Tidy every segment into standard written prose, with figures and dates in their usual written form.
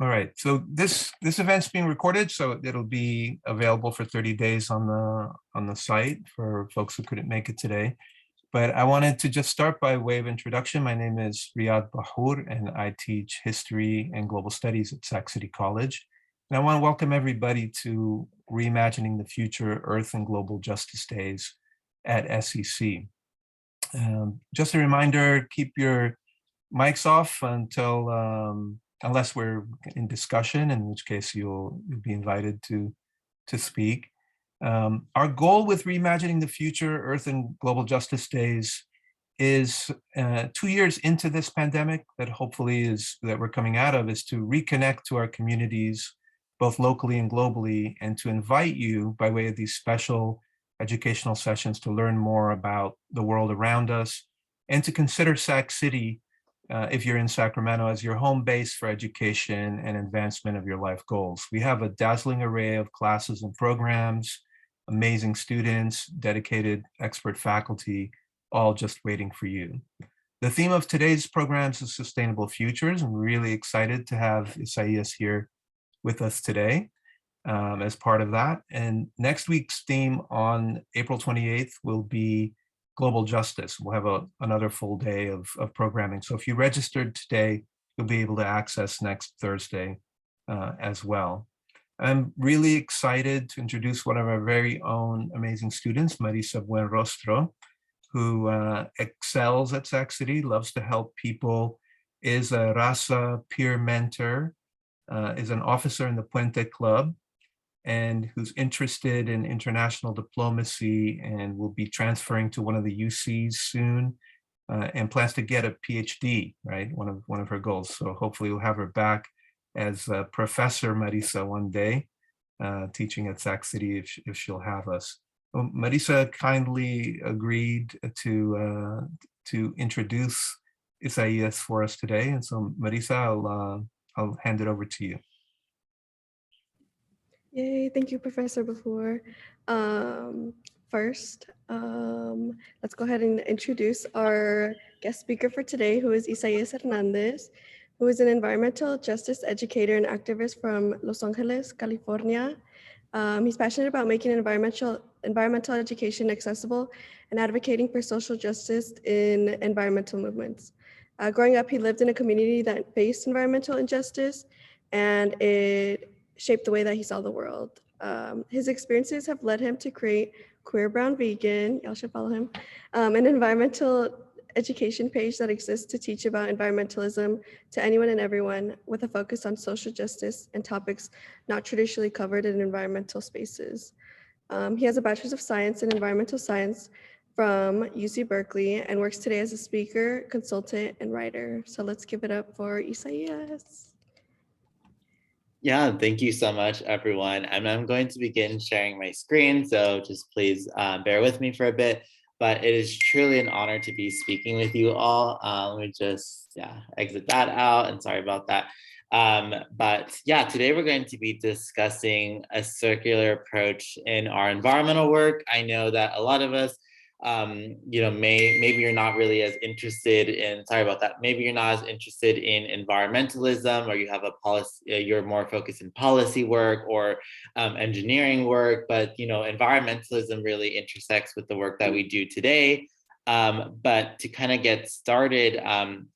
All right, so this event's being recorded, so it'll be available for 30 days on the site for folks who couldn't make it today. But I wanted to just start by way of introduction. My name is Riyad Bahour, and I teach history and global studies at Sac City College. And I want to welcome everybody to Reimagining the Future Earth and Global Justice Days at SEC. Just a reminder, keep your mics off until unless we're in discussion, in which case you'll be invited to speak. Our goal with Reimagining the Future Earth and Global Justice Days is 2 years into this pandemic that hopefully that we're coming out of, is to reconnect to our communities, both locally and globally, and to invite you by way of these special educational sessions to learn more about the world around us, and to consider Sac City, if you're in Sacramento, as your home base for education and advancement of your life goals. We have a dazzling array of classes and programs, amazing students, dedicated expert faculty, all just waiting for you. The theme of today's programs is Sustainable Futures. I'm really excited to have Isaias here with us today as part of that. And next week's theme on April 28th will be Global Justice. We'll have another full day of programming. So if you registered today, you'll be able to access next Thursday as well. I'm really excited to introduce one of our very own amazing students, Marisa Buenrostro, who excels at Sac City, loves to help people, is a RASA peer mentor, is an officer in the Puente Club, and who's interested in international diplomacy and will be transferring to one of the UCs soon, and plans to get a PhD, right? One of her goals. So hopefully we'll have her back as Professor Marisa one day, teaching at Sac City if she'll have us. Well, Marisa kindly agreed to introduce Isaias for us today. And so Marisa, I'll hand it over to you. Yay, thank you, Professor Bahour. First, let's go ahead and introduce our guest speaker for today, who is Isaias Hernandez, who is an environmental justice educator and activist from Los Angeles, California. He's passionate about making environmental education accessible and advocating for social justice in environmental movements. Growing up, he lived in a community that faced environmental injustice, and it shaped the way that he saw the world. His experiences have led him to create QueerBrownVegan, y'all should follow him, an environmental education page that exists to teach about environmentalism to anyone and everyone, with a focus on social justice and topics not traditionally covered in environmental spaces. He has a Bachelor's of Science in Environmental Science from UC Berkeley and works today as a speaker, consultant, and writer. So let's give it up for Isaias. Yeah, thank you so much, everyone. And I'm going to begin sharing my screen, so just please bear with me for a bit. But it is truly an honor to be speaking with you all. Let me just exit that out, and sorry about that. But yeah, today we're going to be discussing a circular approach in our environmental work. I know that a lot of us, maybe you're not really as interested in, maybe you're not as interested in environmentalism, or you have a policy, you're more focused in policy work or engineering work, but environmentalism really intersects with the work that we do today. But to kind of get started,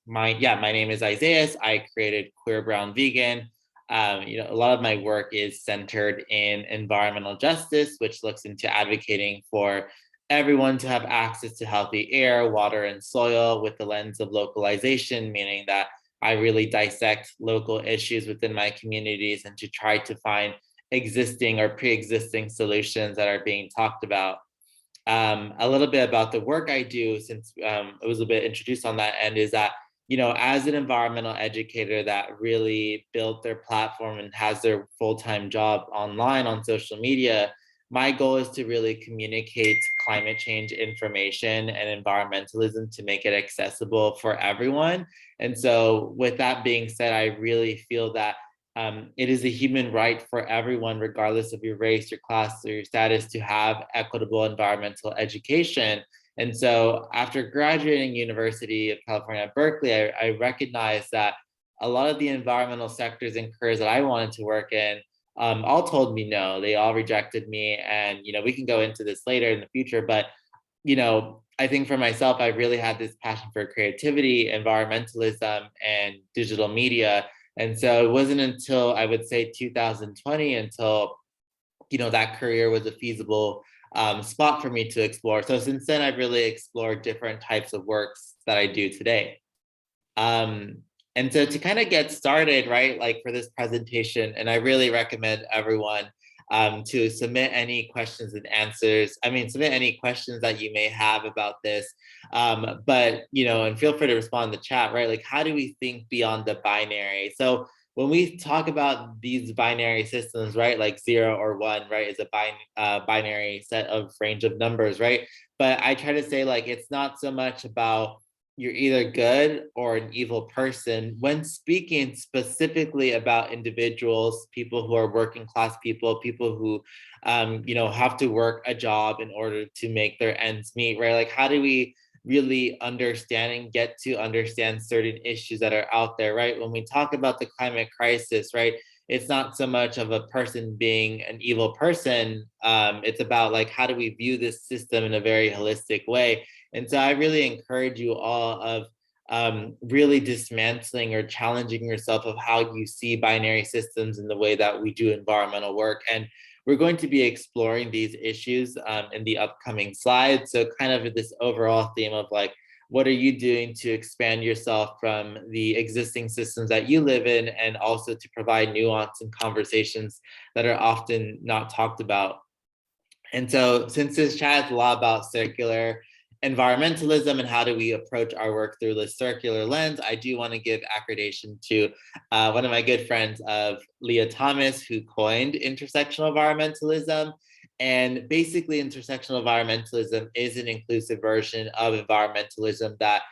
my name is Isaias. I created QueerBrownVegan. A lot of my work is centered in environmental justice, which looks into advocating for everyone to have access to healthy air, water, and soil with the lens of localization, meaning that I really dissect local issues within my communities and to try to find existing or pre-existing solutions that are being talked about. A little bit about the work I do, since it was a bit introduced on that end, is that, as an environmental educator that really built their platform and has their full-time job online on social media, my goal is to really communicate climate change information and environmentalism to make it accessible for everyone. And so with that being said, I really feel that it is a human right for everyone, regardless of your race, your class, or your status, to have equitable environmental education. And so after graduating University of California at Berkeley, I recognized that a lot of the environmental sectors and careers that I wanted to work in all told me no. They all rejected me. And, we can go into this later in the future, but, I think for myself, I really had this passion for creativity, environmentalism, and digital media. And so it wasn't until I would say 2020 until, that career was a feasible spot for me to explore. So since then, I've really explored different types of works that I do today. And so to kind of get started, right, like for this presentation, and I really recommend everyone to submit any questions and answers. Submit any questions that you may have about this. But, and feel free to respond in the chat, right? Like, how do we think beyond the binary? So when we talk about these binary systems, right, like 0 or 1, right, is a binary set of range of numbers, right? But I try to say, like, it's not so much about you're either good or an evil person. When speaking specifically about individuals, people who are working class people who, have to work a job in order to make their ends meet, right? Like, how do we really understand and get to understand certain issues that are out there, right? When we talk about the climate crisis, right, it's not so much of a person being an evil person. It's about, like, how do we view this system in a very holistic way? And so I really encourage you all of really dismantling or challenging yourself of how you see binary systems in the way that we do environmental work. And we're going to be exploring these issues in the upcoming slides. So kind of this overall theme of, like, what are you doing to expand yourself from the existing systems that you live in, and also to provide nuance and conversations that are often not talked about. And so since this chat is a lot about circular environmentalism and how do we approach our work through the circular lens, I do want to give accreditation to one of my good friends of Leah Thomas, who coined intersectional environmentalism. And basically, intersectional environmentalism is an inclusive version of environmentalism that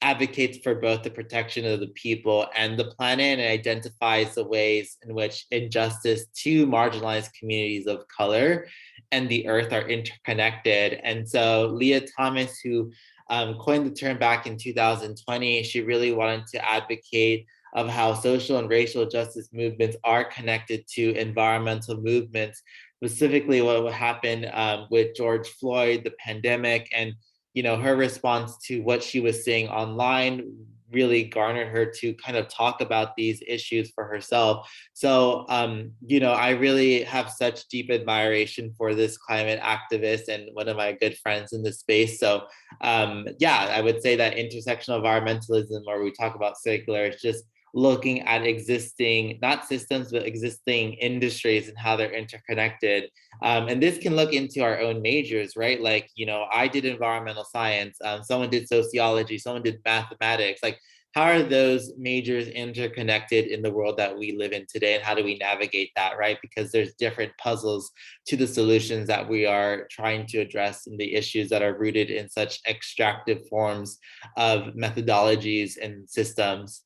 advocates for both the protection of the people and the planet, and identifies the ways in which injustice to marginalized communities of color and the earth are interconnected. And so Leah Thomas, who coined the term back in 2020, she really wanted to advocate of how social and racial justice movements are connected to environmental movements, specifically what happened with George Floyd, the pandemic, and her response to what she was seeing online really garnered her to kind of talk about these issues for herself. So, I really have such deep admiration for this climate activist and one of my good friends in this space. So, I would say that intersectional environmentalism, or we talk about circular, is just looking at existing, not systems, but existing industries and how they're interconnected. And this can look into our own majors, right? Like, I did environmental science, someone did sociology, someone did mathematics. Like, how are those majors interconnected in the world that we live in today? And how do we navigate that, right? Because there's different puzzles to the solutions that we are trying to address, and the issues that are rooted in such extractive forms of methodologies and systems.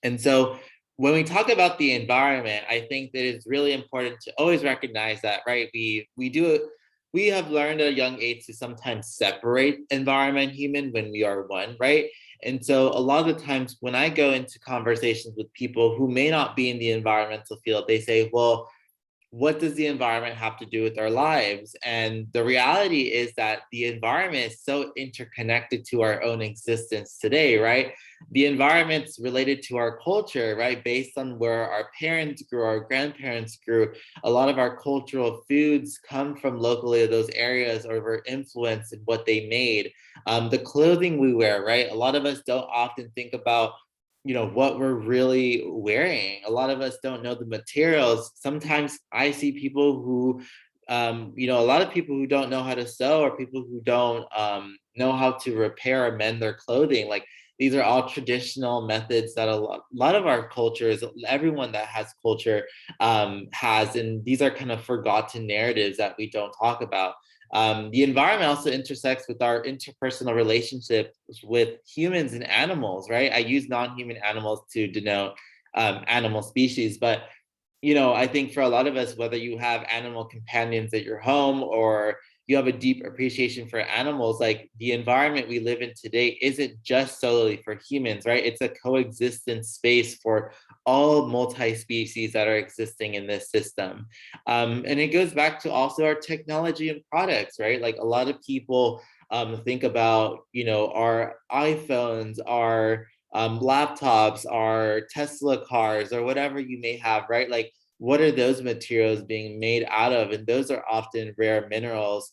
And so when we talk about the environment, I think that it's really important to always recognize that, right? We have learned at a young age to sometimes separate environment and human when we are one, right? And so a lot of the times when I go into conversations with people who may not be in the environmental field, they say, well, what does the environment have to do with our lives? And the reality is that the environment is so interconnected to our own existence today, right? The environment's related to our culture, right? Based on where our parents grew, our grandparents grew. A lot of our cultural foods come from locally those areas, or were influenced in what they made. The clothing we wear, right? A lot of us don't often think about what we're really wearing. A lot of us don't know the materials. Sometimes I see people who, a lot of people who don't know how to sew, or people who don't know how to repair or mend their clothing. Like, these are all traditional methods that a lot of our cultures, everyone that has culture has, and these are kind of forgotten narratives that we don't talk about. The environment also intersects with our interpersonal relationships with humans and animals, right? I use non-human animals to denote animal species, but I think for a lot of us, whether you have animal companions at your home, or you have a deep appreciation for animals, like the environment we live in today isn't just solely for humans, right? It's a coexistence space for all multi-species that are existing in this system. And it goes back to also our technology and products, right? Like a lot of people think about, our iPhones, our laptops, our Tesla cars, or whatever you may have, right? Like, what are those materials being made out of? And those are often rare minerals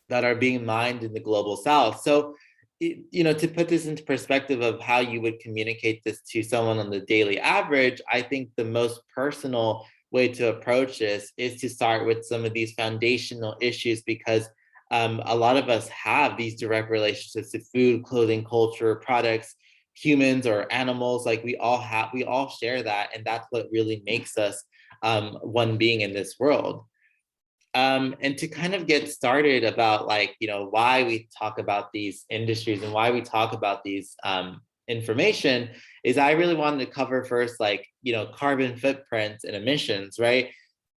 that are being mined in the global south. So, to put this into perspective of how you would communicate this to someone on the daily average, I think the most personal way to approach this is to start with some of these foundational issues, because a lot of us have these direct relationships to food, clothing, culture, products, humans or animals. Like we all share that, and that's what really makes us one being in this world. And to kind of get started about why we talk about these industries and why we talk about these information is I really wanted to cover first, carbon footprints and emissions, right?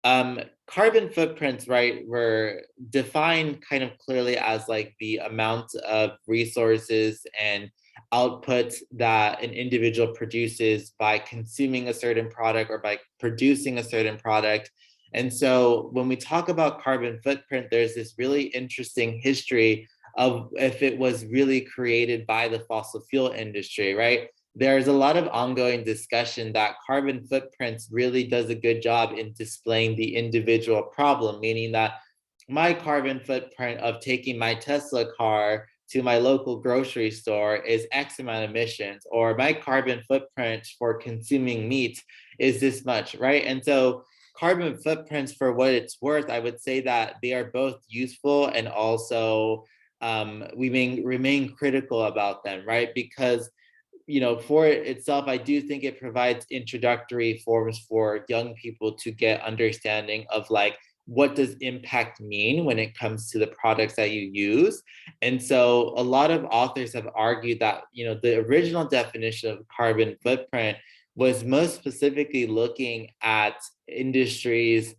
Carbon footprints, right, were defined kind of clearly as like the amount of resources and output that an individual produces by consuming a certain product or by producing a certain product. And so when we talk about carbon footprint, there's this really interesting history of if it was really created by the fossil fuel industry, right? There's a lot of ongoing discussion that carbon footprints really does a good job in displaying the individual problem, meaning that my carbon footprint of taking my Tesla car to my local grocery store is X amount of emissions, or my carbon footprint for consuming meat is this much, right? And so carbon footprints, for what it's worth, I would say that they are both useful and also we remain critical about them, right? Because for it itself, I do think it provides introductory forms for young people to get understanding of what does impact mean when it comes to the products that you use. And so a lot of authors have argued that, the original definition of carbon footprint was most specifically looking at industries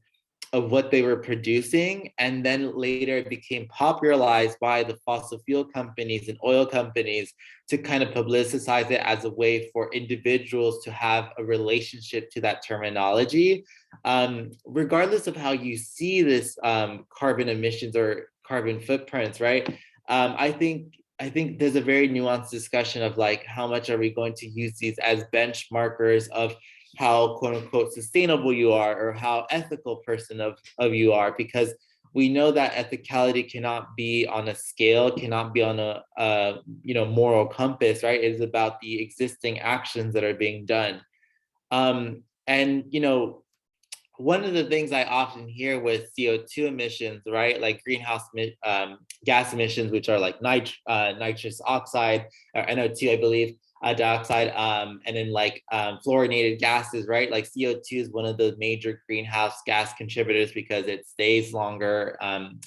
of what they were producing, and then later it became popularized by the fossil fuel companies and oil companies to kind of publicize it as a way for individuals to have a relationship to that terminology. Regardless of how you see this carbon emissions or carbon footprints, right? I think there's a very nuanced discussion of how much are we going to use these as benchmarkers of how quote unquote sustainable you are or how ethical person of you are, because we know that ethicality cannot be on a scale, cannot be on a moral compass, right? It is about the existing actions that are being done. And one of the things I often hear with CO2 emissions, right, like greenhouse gas emissions, which are like nitrous oxide, or NO2, I believe, dioxide, and then fluorinated gases, right? Like CO2 is one of the major greenhouse gas contributors because it stays longer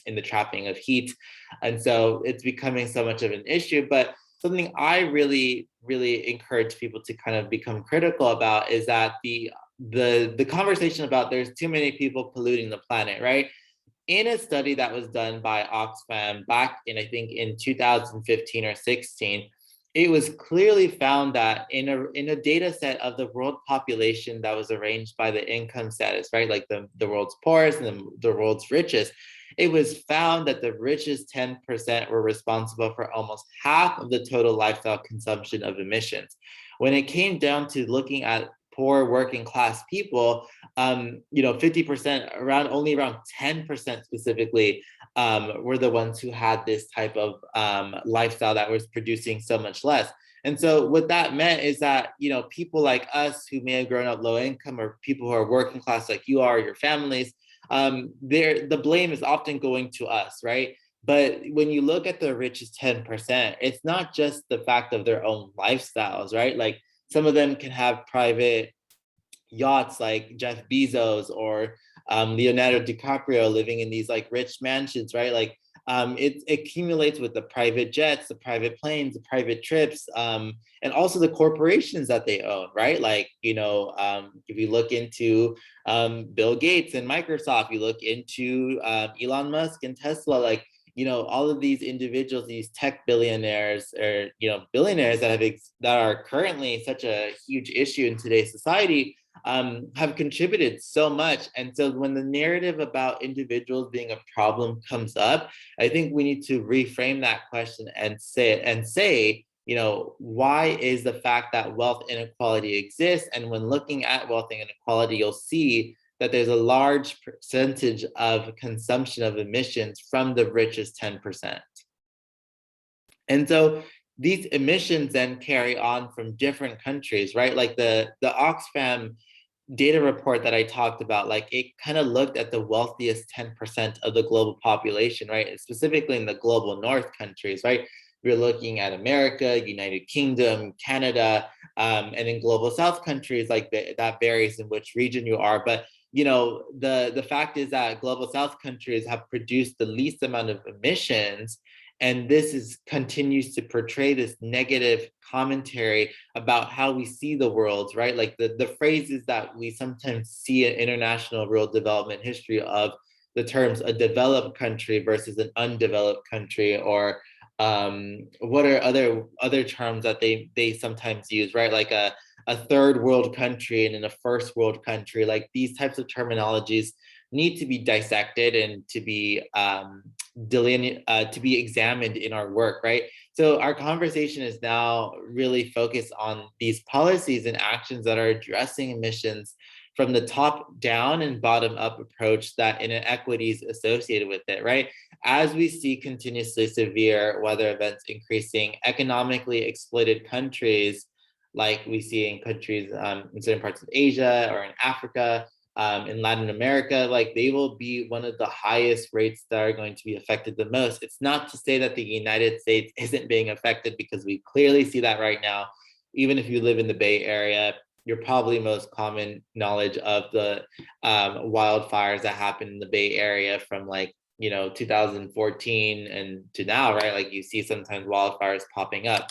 in the trapping of heat. And so it's becoming so much of an issue. But something I really, really encourage people to kind of become critical about is that the conversation about there's too many people polluting the planet, right? In a study that was done by Oxfam back in, I think, in 2015 or 16, it was clearly found that in a data set of the world population that was arranged by the income status, right? Like the world's poorest and the world's richest, it was found that the richest 10% were responsible for almost half of the total lifestyle consumption of emissions. When it came down to looking at poor working class people, 50%, only around 10% specifically were the ones who had this type of lifestyle that was producing so much less. And so what that meant is that, people like us who may have grown up low income, or people who are working class like you are, your families, the blame is often going to us, right? But when you look at the richest 10%, it's not just the fact of their own lifestyles, right? Like some of them can have private yachts like Jeff Bezos or Leonardo DiCaprio living in these rich mansions, right? Like it accumulates with the private jets, the private planes, the private trips, and also the corporations that they own, right? Like, if you look into Bill Gates and Microsoft, you look into Elon Musk and Tesla, like, all of these individuals, these tech billionaires, or billionaires that are currently such a huge issue in today's society, have contributed so much. And so when the narrative about individuals being a problem comes up, I think we need to reframe that question and say, why is the fact that wealth inequality exists? And when looking at wealth inequality, you'll see that there's a large percentage of consumption of emissions from the richest 10%. And so these emissions then carry on from different countries, right? Like the Oxfam data report that I talked about, like it kind of looked at the wealthiest 10% of the global population, right? Specifically in the global north countries, right? We're looking at America, United Kingdom, Canada, and in global south countries, like that varies in which region you are. But the fact is that global south countries have produced the least amount of emissions. And this continues to portray this negative commentary about how we see the world, right? Like the phrases that we sometimes see in international real development history of the terms a developed country versus an undeveloped country, or what are other terms that they sometimes use, right? Like a third world country and in a first world country. Like these types of terminologies need to be dissected and to be to be examined in our work, right? So our conversation is now really focused on these policies and actions that are addressing emissions from the top down and bottom up approach that inequities associated with it, right? As we see continuously severe weather events increasing, economically exploited countries, like we see in countries in certain parts of Asia or in Africa, in Latin America, like they will be one of the highest rates that are going to be affected the most. It's not to say that the United States isn't being affected, because we clearly see that right now. Even if you live in the Bay Area, you're probably most common knowledge of the wildfires that happened in the Bay Area from 2014 and to now, right? Like you see sometimes wildfires popping up.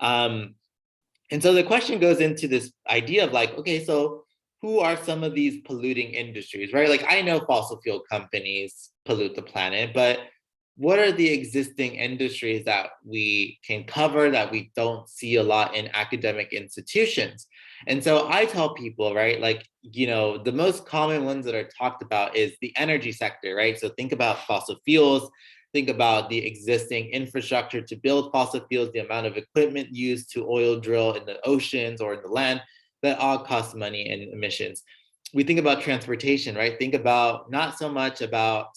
And so the question goes into this idea of like, okay, so who are some of these polluting industries, right? Like I know fossil fuel companies pollute the planet, but what are the existing industries that we can cover that we don't see a lot in academic institutions? And so I tell people, right, like, the most common ones that are talked about is the energy sector, right? So think about fossil fuels, think about the existing infrastructure to build fossil fuels, the amount of equipment used to oil drill in the oceans or in the land, that all cost money and emissions. We think about transportation, right? Think about not so much about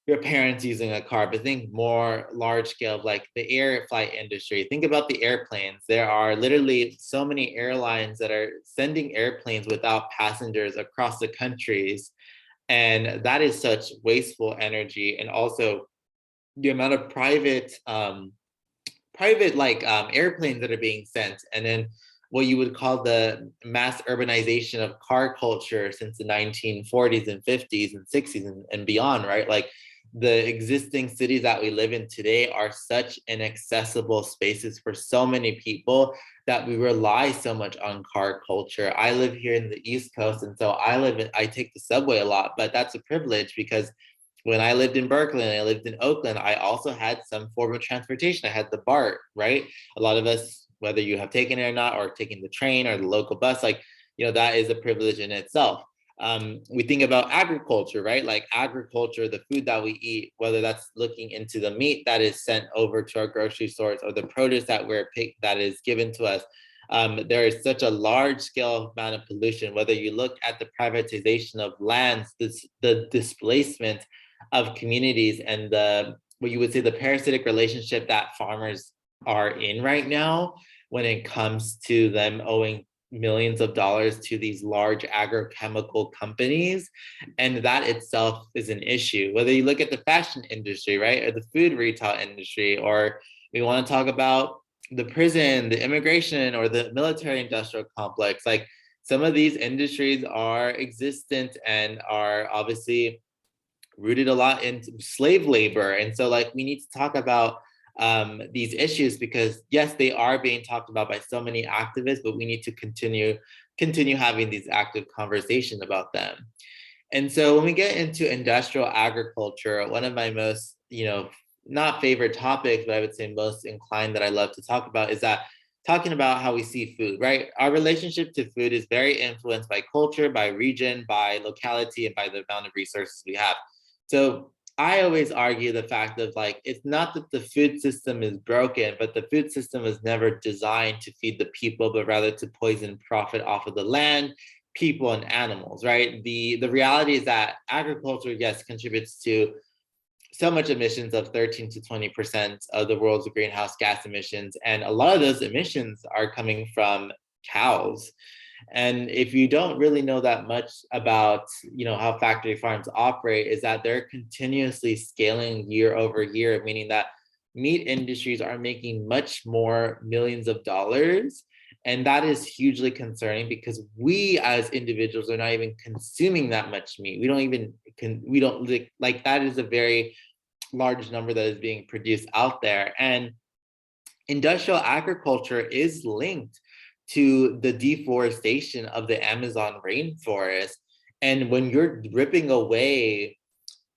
your parents using a car, but think more large scale, like the air flight industry. Think about the airplanes. There are literally so many airlines that are sending airplanes without passengers across the countries. And that is such wasteful energy. And also the amount of private airplanes that are being sent. And then what you would call the mass urbanization of car culture since the 1940s and 50s and 60s and beyond, right? Like the existing cities that we live in today are such inaccessible spaces for so many people that we rely so much on car culture. I live here in the East Coast, and so I take the subway a lot, but that's a privilege because when I lived in Berkeley and I lived in Oakland, I also had some form of transportation. I had the BART, right? A lot of us, whether you have taken it or not, or taking the train or the local bus, that is a privilege in itself. We think about agriculture, right? Like agriculture, the food that we eat, whether that's looking into the meat that is sent over to our grocery stores or the produce that that is given to us. There is such a large scale amount of pollution, whether you look at the privatization of lands, the displacement of communities, and what you would say the parasitic relationship that farmers are in right now when it comes to them owing millions of dollars to these large agrochemical companies. And that itself is an issue. Whether you look at the fashion industry, right, or the food retail industry, or we want to talk about the prison, the immigration, or the military industrial complex, like some of these industries are existent and are obviously rooted a lot in slave labor. And so like we need to talk about these issues because yes, they are being talked about by so many activists, but we need to continue having these active conversations about them. And so when we get into industrial agriculture, one of my most, not favorite topics, but I would say most inclined that I love to talk about is that talking about how we see food, right? Our relationship to food is very influenced by culture, by region, by locality, and by the amount of resources we have. So I always argue the fact of like, it's not that the food system is broken, but the food system was never designed to feed the people, but rather to poison profit off of the land, people, and animals, right? The reality is that agriculture, yes, contributes to so much emissions of 13 to 20% of the world's greenhouse gas emissions. And a lot of those emissions are coming from cows. And if you don't really know that much about, how factory farms operate, is that they're continuously scaling year over year, meaning that meat industries are making much more millions of dollars. And that is hugely concerning because we as individuals are not even consuming that much meat. We don't like that is a very large number that is being produced out there. And industrial agriculture is linked to the deforestation of the Amazon rainforest. And when you're ripping away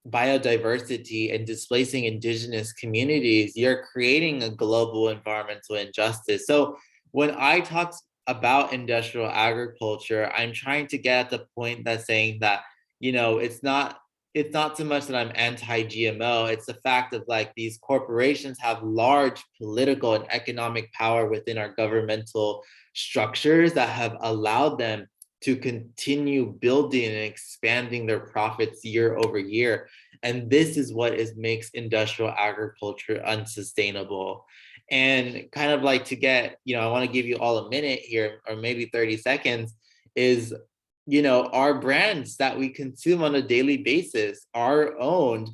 biodiversity and displacing indigenous communities, you're creating a global environmental injustice. So when I talk about industrial agriculture, I'm trying to get at the point that's saying that, it's not so much that I'm anti-GMO, it's the fact of like these corporations have large political and economic power within our governmental structures that have allowed them to continue building and expanding their profits year over year. And this is what makes industrial agriculture unsustainable. And kind of like to get, I want to give you all a minute here, or maybe 30 seconds, is, our brands that we consume on a daily basis are owned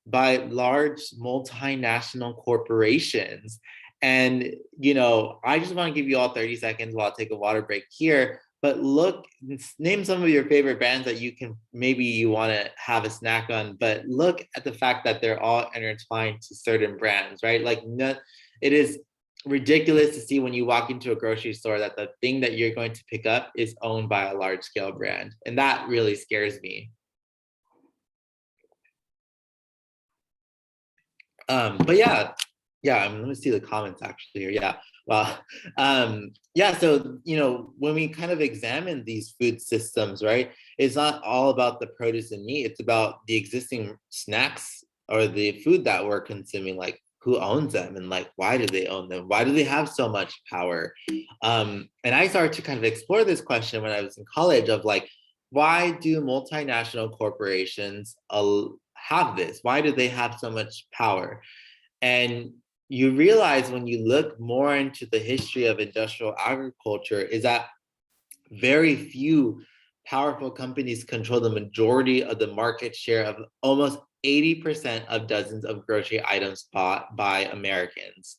by large multinational corporations. And, I just want to give you all 30 seconds while I take a water break here. But name some of your favorite brands that you want to have a snack on, but look at the fact that they're all intertwined to certain brands, right? Like it is ridiculous to see when you walk into a grocery store that the thing that you're going to pick up is owned by a large scale brand. And that really scares me. But yeah, let me see the comments actually here. Yeah. Well, so, when we kind of examine these food systems, right, it's not all about the produce and meat, it's about the existing snacks or the food that we're consuming, like who owns them and like, why do they own them? Why do they have so much power? And I started to kind of explore this question when I was in college of like, why do multinational corporations have this? Why do they have so much power? And you realize when you look more into the history of industrial agriculture is that very few powerful companies control the majority of the market share of almost 80% of dozens of grocery items bought by Americans.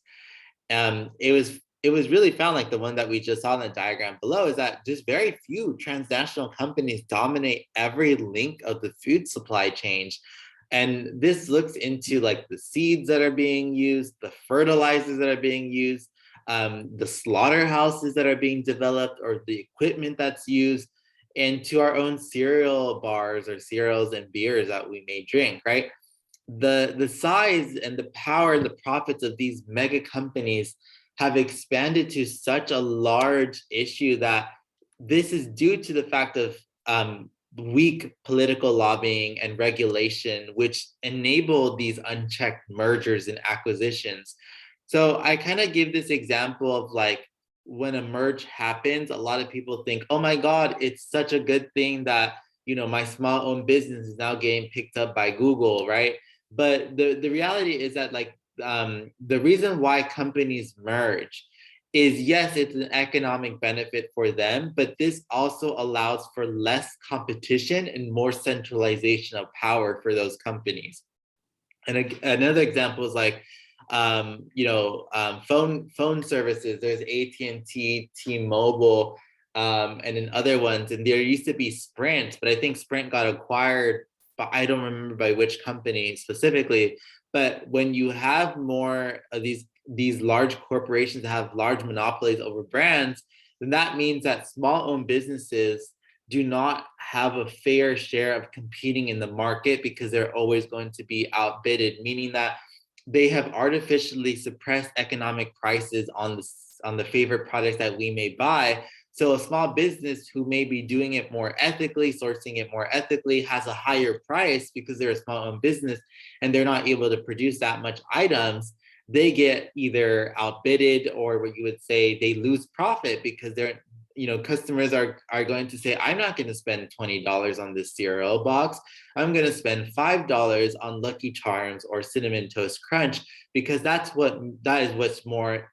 It was really found, like the one that we just saw in the diagram below, is that just very few transnational companies dominate every link of the food supply chain. And this looks into like the seeds that are being used, the fertilizers that are being used, the slaughterhouses that are being developed, or the equipment that's used, and to our own cereal bars or cereals and beers that we may drink, right? The size and the power and the profits of these mega companies have expanded to such a large issue that this is due to the fact of weak political lobbying and regulation, which enable these unchecked mergers and acquisitions. So I kind of give this example of like, when a merge happens, a lot of people think, oh my God, it's such a good thing that, my small owned business is now getting picked up by Google, right? But the reality is that like, the reason why companies merge is, yes, it's an economic benefit for them, but this also allows for less competition and more centralization of power for those companies. And another example is like, phone services. There's AT&T, T-Mobile, and then other ones. And there used to be Sprint, but I think Sprint got acquired but I don't remember by which company specifically. But when you have more of these large corporations that have large monopolies over brands, then that means that small-owned businesses do not have a fair share of competing in the market because they're always going to be outbidded, meaning that they have artificially suppressed economic prices on the favorite products that we may buy. So a small business who may be doing it more ethically, sourcing it more ethically, has a higher price because they're a small-owned business and they're not able to produce that much items. They get either outbidded, or what you would say, they lose profit because they're, customers are going to say, I'm not going to spend $20 on this cereal box. I'm going to spend $5 on Lucky Charms or Cinnamon Toast Crunch because that is what's more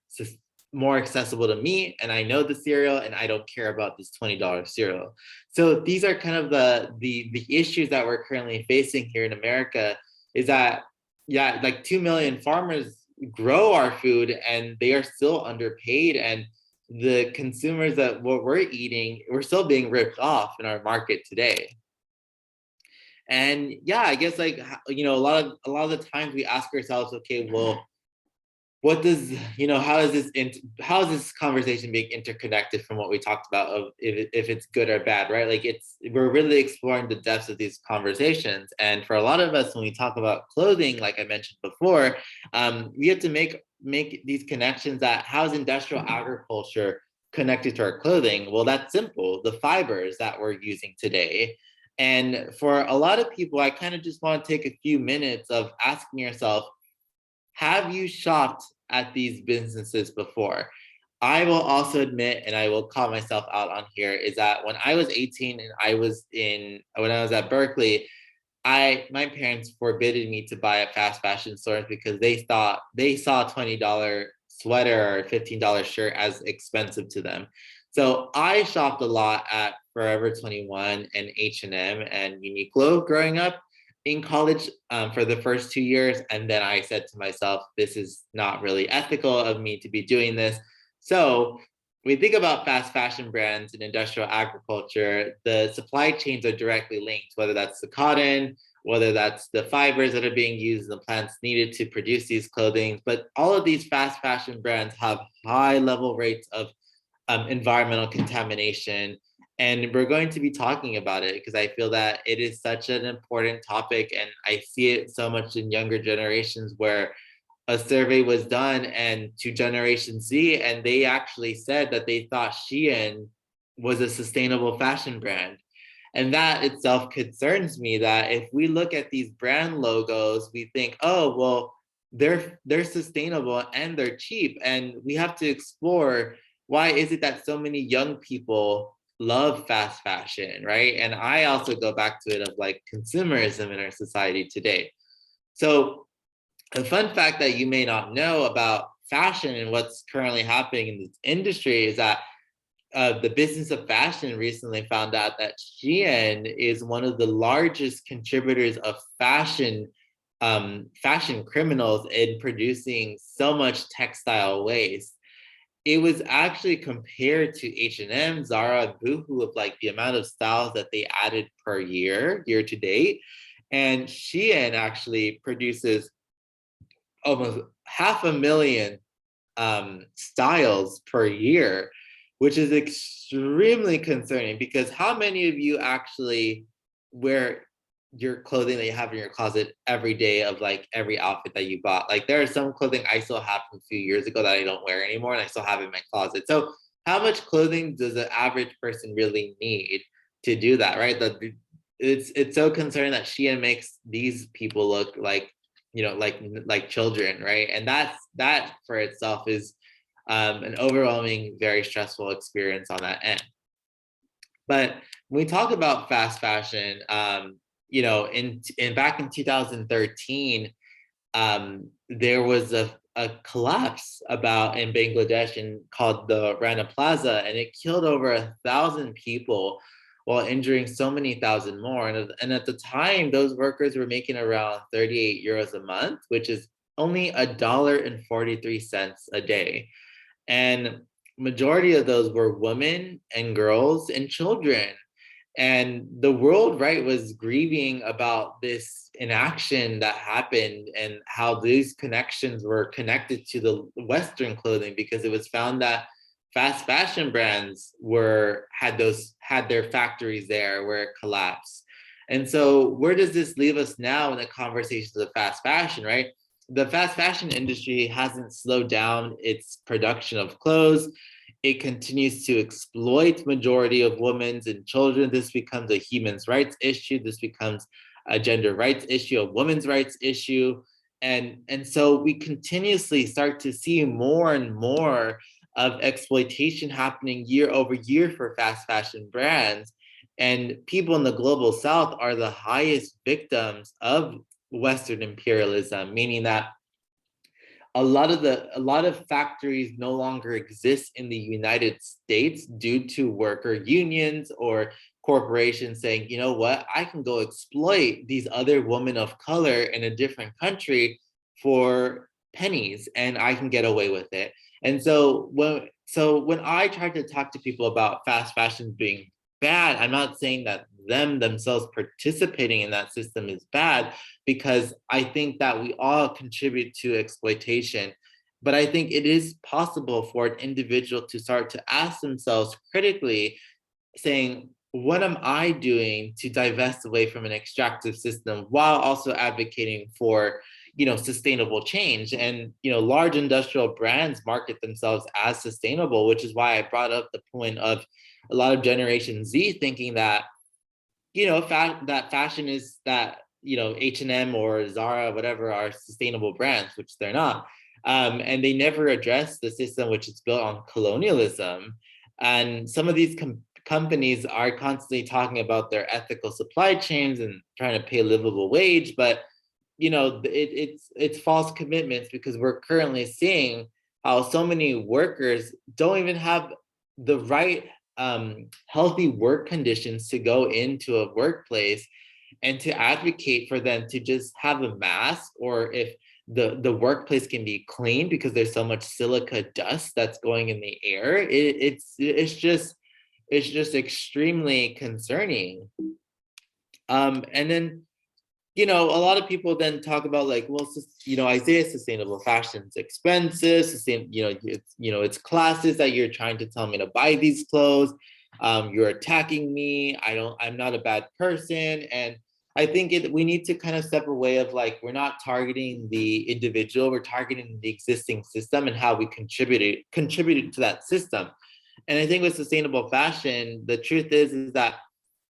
accessible to me, and I know the cereal, and I don't care about this $20 cereal. So these are kind of the issues that we're currently facing here in America, is that, yeah, like 2 million farmers grow our food and they are still underpaid, and the consumers that what we're eating, we're still being ripped off in our market today. And yeah, I guess, like, a lot of the times we ask ourselves, okay, well, what does, how is this conversation being interconnected from what we talked about of if it's good or bad, right? Like, we're really exploring the depths of these conversations. And for a lot of us, when we talk about clothing, like I mentioned before, we have to make these connections that how is industrial agriculture connected to our clothing? Well, that's simple, the fibers that we're using today. And for a lot of people, I kind of just want to take a few minutes of asking yourself, have you shopped at these businesses before? I will also admit, and I will call myself out on here, is that when I was 18 and when I was at Berkeley, my parents forbidden me to buy at fast fashion stores because they saw $20 sweater or $15 shirt as expensive to them. So I shopped a lot at Forever 21 and H&M and Uniqlo growing up in college for the first 2 years. And then I said to myself, this is not really ethical of me to be doing this. So when we think about fast fashion brands and industrial agriculture, the supply chains are directly linked, whether that's the cotton, whether that's the fibers that are being used, the plants needed to produce these clothing. But all of these fast fashion brands have high level rates of environmental contamination. And we're going to be talking about it because I feel that it is such an important topic. And I see it so much in younger generations, where a survey was done and to Generation Z, and they actually said that they thought Shein was a sustainable fashion brand. And that itself concerns me, that if we look at these brand logos, we think, oh, well, they're sustainable and they're cheap. And we have to explore, why is it that so many young people love fast fashion, right? And I also go back to it of like consumerism in our society today. So a fun fact that you may not know about fashion and what's currently happening in this industry is that the business of fashion recently found out that Shein is one of the largest contributors of fashion criminals in producing so much textile waste. It was actually compared to H&M, Zara, Boohoo, of like the amount of styles that they added per year to date. And Shein actually produces almost 500,000 styles per year, which is extremely concerning, because how many of you actually wear your clothing that you have in your closet every day, of like every outfit that you bought? Like, there are some clothing I still have from a few years ago that I don't wear anymore, and I still have in my closet. So how much clothing does the average person really need to do that, right? It's so concerning that Shein makes these people look like, like children, right? And that for itself is an overwhelming, very stressful experience on that end. But when we talk about fast fashion, in back in 2013, there was a collapse in Bangladesh called the Rana Plaza, and it killed over 1,000 people while injuring so many thousand more. And at the time, those workers were making around 38 euros a month, which is only $1.43 a day. And majority of those were women and girls and children. And the world, right, was grieving about this inaction that happened and how these connections were connected to the Western clothing, because it was found that fast fashion brands had their factories there where it collapsed. And so where does this leave us now in the conversations of fast fashion, right? The fast fashion industry hasn't slowed down its production of clothes. It continues to exploit majority of women and children. This becomes a human rights issue. This becomes a gender rights issue, a women's rights issue. And so we continuously start to see more and more of exploitation happening year over year for fast fashion brands. And people in the global South are the highest victims of Western imperialism, meaning that a lot of factories no longer exist in the United States due to worker unions or corporations saying, you know what, I can go exploit these other women of color in a different country for pennies and I can get away with it. And so when I try to talk to people about fast fashion being bad, I'm not saying that them themselves participating in that system is bad, because I think that we all contribute to exploitation. But I think it is possible for an individual to start to ask themselves critically, saying, what am I doing to divest away from an extractive system while also advocating for, sustainable change? And, large industrial brands market themselves as sustainable, which is why I brought up the point of a lot of Generation Z thinking that, that fashion is that, H&M or Zara, whatever, are sustainable brands, which they're not. And they never address the system which is built on colonialism. And some of these companies are constantly talking about their ethical supply chains and trying to pay a livable wage, but it's false commitments, because we're currently seeing how so many workers don't even have the right healthy work conditions to go into a workplace, and to advocate for them to just have a mask, or if the workplace can be clean because there's so much silica dust that's going in the air. It's just extremely concerning. And then, a lot of people then talk about like, well, Isaiah, sustainable fashion's expensive, it's classes that you're trying to tell me to buy these clothes. You're attacking me. I'm not a bad person. And I think we need to kind of step away of like, we're not targeting the individual, we're targeting the existing system and how we contributed to that system. And I think with sustainable fashion, the truth is that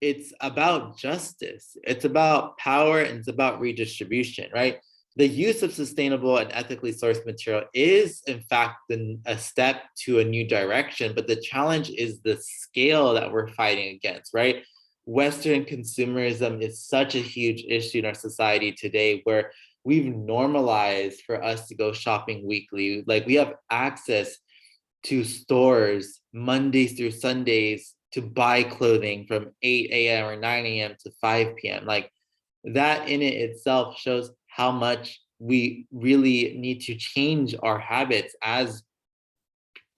it's about justice. It's about power, and it's about redistribution, right? The use of sustainable and ethically sourced material is, in fact, a step to a new direction. But the challenge is the scale that we're fighting against, right? Western consumerism is such a huge issue in our society today, where we've normalized for us to go shopping weekly. Like, we have access to stores Mondays through Sundays to buy clothing from 8 a.m. or 9 a.m. to 5 p.m. Like, that in it itself shows how much we really need to change our habits as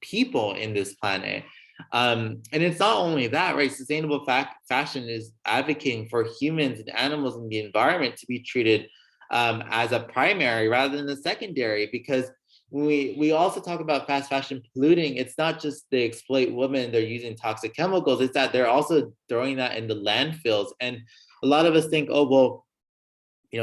people in this planet. And it's not only that, right? Sustainable fashion is advocating for humans and animals in the environment to be treated as a primary rather than a secondary, because we also talk about fast fashion polluting. It's not just they exploit women, they're using toxic chemicals, it's that they're also throwing that in the landfills. And a lot of us think, oh, well,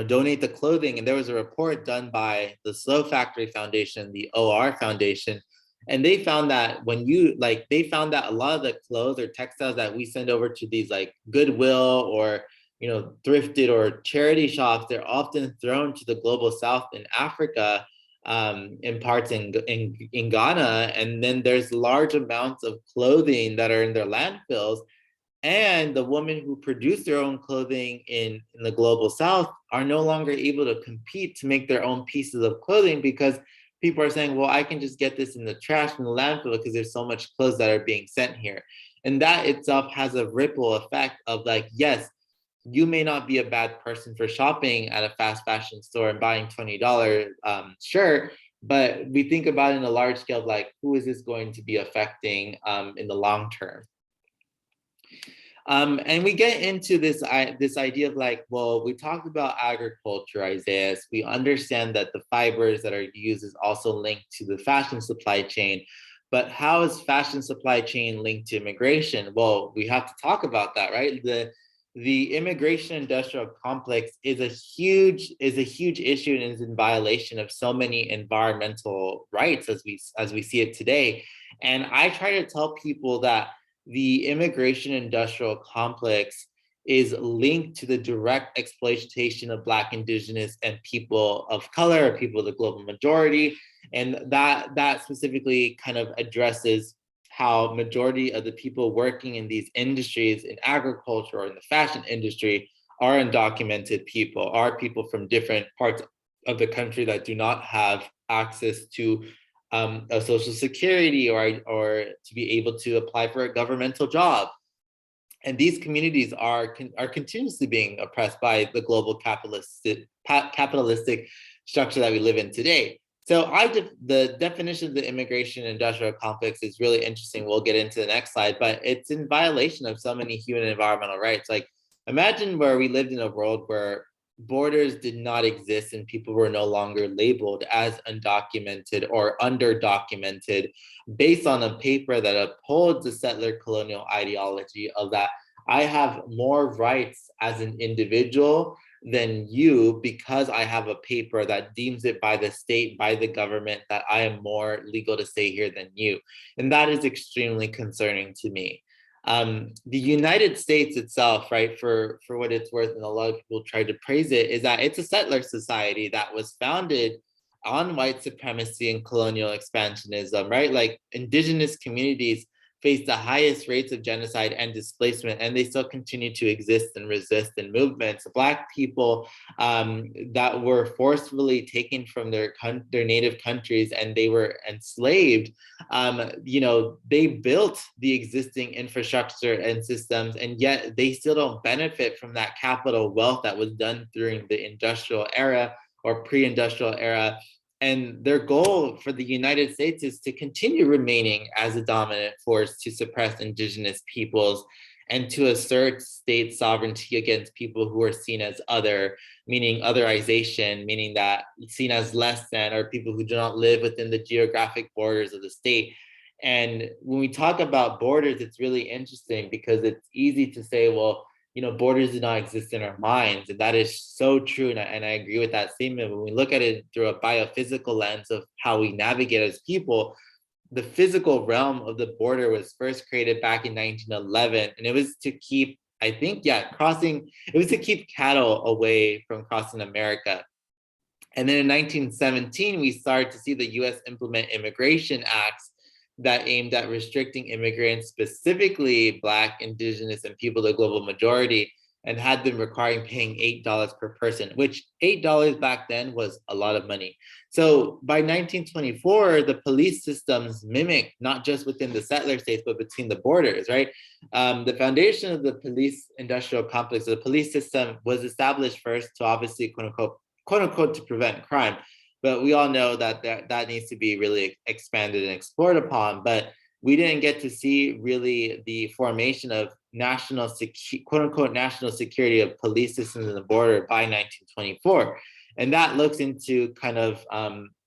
donate the clothing. And there was a report done by the Slow Factory Foundation, the OR Foundation, and they found that they found that a lot of the clothes or textiles that we send over to these like Goodwill or thrifted or charity shops, they're often thrown to the global South in Africa, in parts in Ghana, and then there's large amounts of clothing that are in their landfills. And the women who produce their own clothing in the global South are no longer able to compete to make their own pieces of clothing, because people are saying, well, I can just get this in the trash in the landfill because there's so much clothes that are being sent here. And that itself has a ripple effect of like, yes, you may not be a bad person for shopping at a fast fashion store and buying $20 shirt, but we think about it in a large scale, like, who is this going to be affecting in the long term? And we get into this idea of like, well, we talked about agriculture, Isaias. We understand that the fibers that are used is also linked to the fashion supply chain. But how is fashion supply chain linked to immigration? Well, we have to talk about that, right? The immigration industrial complex is a huge issue and is in violation of so many environmental rights as we see it today. And I try to tell people that the immigration industrial complex is linked to the direct exploitation of Black, Indigenous, and people of color, people of the global majority. And that specifically kind of addresses how majority of the people working in these industries, in agriculture or in the fashion industry, are undocumented people, are people from different parts of the country that do not have access to a social security or to be able to apply for a governmental job. And these communities are continuously being oppressed by the global capitalistic structure that we live in today. So the definition of the immigration industrial complex is really interesting. We'll get into the next slide, but it's in violation of so many human and environmental rights. Like, imagine where we lived in a world where borders did not exist and people were no longer labeled as undocumented or underdocumented based on a paper that upholds the settler colonial ideology of that I have more rights as an individual than you because I have a paper that deems it by the state, by the government, that I am more legal to stay here than you. And that is extremely concerning to me. The United States itself, right, for what it's worth, and a lot of people try to praise it, is that it's a settler society that was founded on white supremacy and colonial expansionism, right? Like, indigenous communities face the highest rates of genocide and displacement, and they still continue to exist and resist in movements. Black people that were forcefully taken from their native countries and they were enslaved, they built the existing infrastructure and systems, and yet they still don't benefit from that capital wealth that was done during the industrial era or pre-industrial era. And their goal for the United States is to continue remaining as a dominant force to suppress indigenous peoples and to assert state sovereignty against people who are seen as other, meaning otherization, meaning that seen as less than, or people who do not live within the geographic borders of the state. And when we talk about borders, it's really interesting because it's easy to say, well, borders do not exist in our minds. And that is so true. And I agree with that statement. When we look at it through a biophysical lens of how we navigate as people, the physical realm of the border was first created back in 1911. And it was to keep, it was to keep cattle away from crossing America. And then in 1917, we started to see the US implement immigration acts that aimed at restricting immigrants, specifically Black, Indigenous, and people of the global majority, and had them requiring paying $8 per person, which $8 back then was a lot of money. So by 1924, the police systems mimicked not just within the settler states, but between the borders, right? The foundation of the police industrial complex, the police system, was established first to obviously, quote unquote, to prevent crime. But we all know that that needs to be really expanded and explored upon. But we didn't get to see really the formation of quote unquote national security of police systems in the border by 1924. And that looks into kind of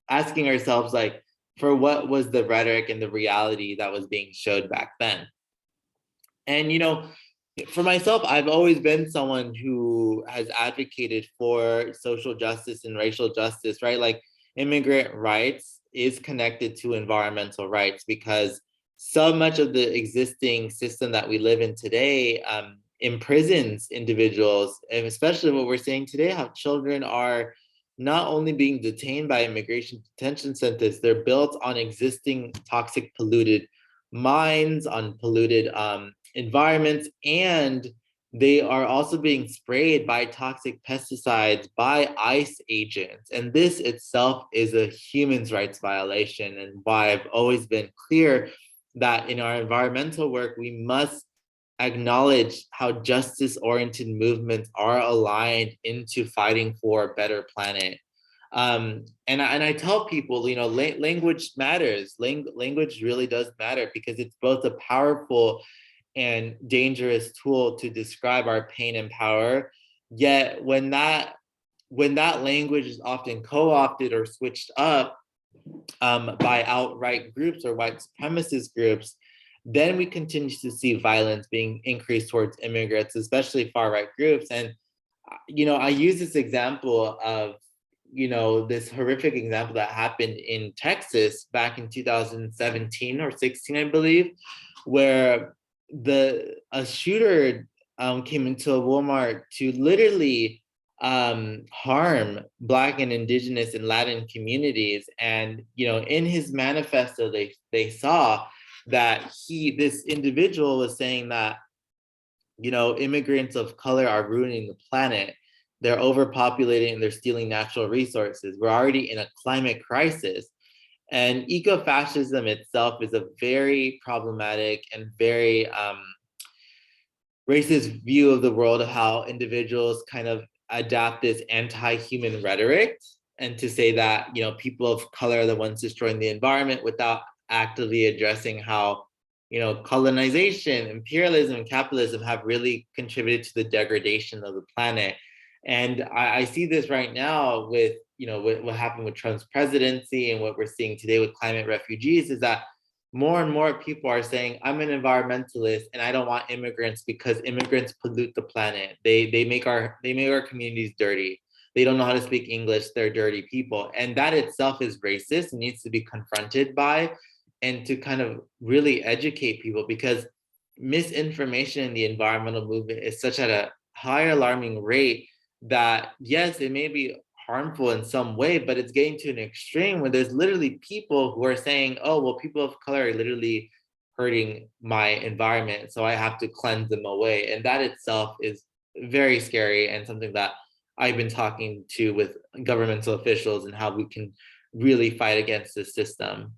asking ourselves, like, for what was the rhetoric and the reality that was being showed back then? And for myself, I've always been someone who has advocated for social justice and racial justice, right? Like, immigrant rights is connected to environmental rights because so much of the existing system that we live in today imprisons individuals, and especially what we're seeing today, how children are not only being detained by immigration detention centers, they're built on existing toxic polluted mines, on polluted environments, and they are also being sprayed by toxic pesticides, by ICE agents. And this itself is a human rights violation, and why I've always been clear that in our environmental work, we must acknowledge how justice-oriented movements are aligned into fighting for a better planet. And I tell people, language matters. Language really does matter because it's both a powerful and dangerous tool to describe our pain and power. Yet when that language is often co-opted or switched up by outright groups or white supremacist groups, then we continue to see violence being increased towards immigrants, especially far-right groups. And, I use this example of, this horrific example that happened in Texas back in 2017 or 16, I believe, where a shooter came into a Walmart to literally harm Black and Indigenous and Latin communities. And, in his manifesto, they saw that this individual was saying that, immigrants of color are ruining the planet. They're overpopulating and they're stealing natural resources. We're already in a climate crisis. And ecofascism itself is a very problematic and very racist view of the world, of how individuals kind of adapt this anti-human rhetoric, and to say that, people of color are the ones destroying the environment, without actively addressing how, colonization, imperialism, and capitalism have really contributed to the degradation of the planet. And I see this right now with, what happened with Trump's presidency, and what we're seeing today with climate refugees, is that more and more people are saying, I'm an environmentalist and I don't want immigrants because immigrants pollute the planet. They make our communities dirty. They don't know how to speak English. They're dirty people. And that itself is racist and needs to be confronted by, and to kind of really educate people, because misinformation in the environmental movement is such at a high alarming rate that, yes, it may be harmful in some way, but it's getting to an extreme where there's literally people who are saying, oh, well, people of color are literally hurting my environment, so I have to cleanse them away. And that itself is very scary, and something that I've been talking to with governmental officials, and how we can really fight against this system.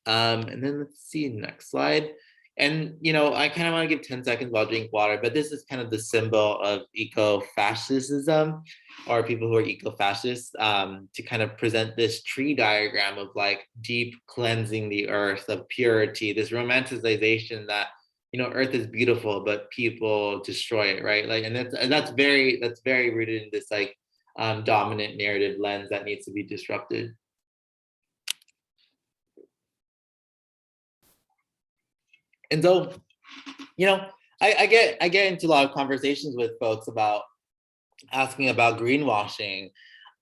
And then let's see, next slide. And, I kind of want to give 10 seconds while I drink water, but this is kind of the symbol of eco-fascism, or people who are eco-fascists, to kind of present this tree diagram of like deep cleansing the earth, of purity, this romanticization that, earth is beautiful, but people destroy it, right? Like, and that's very rooted in this like dominant narrative lens that needs to be disrupted. And so, I get into a lot of conversations with folks about asking about greenwashing.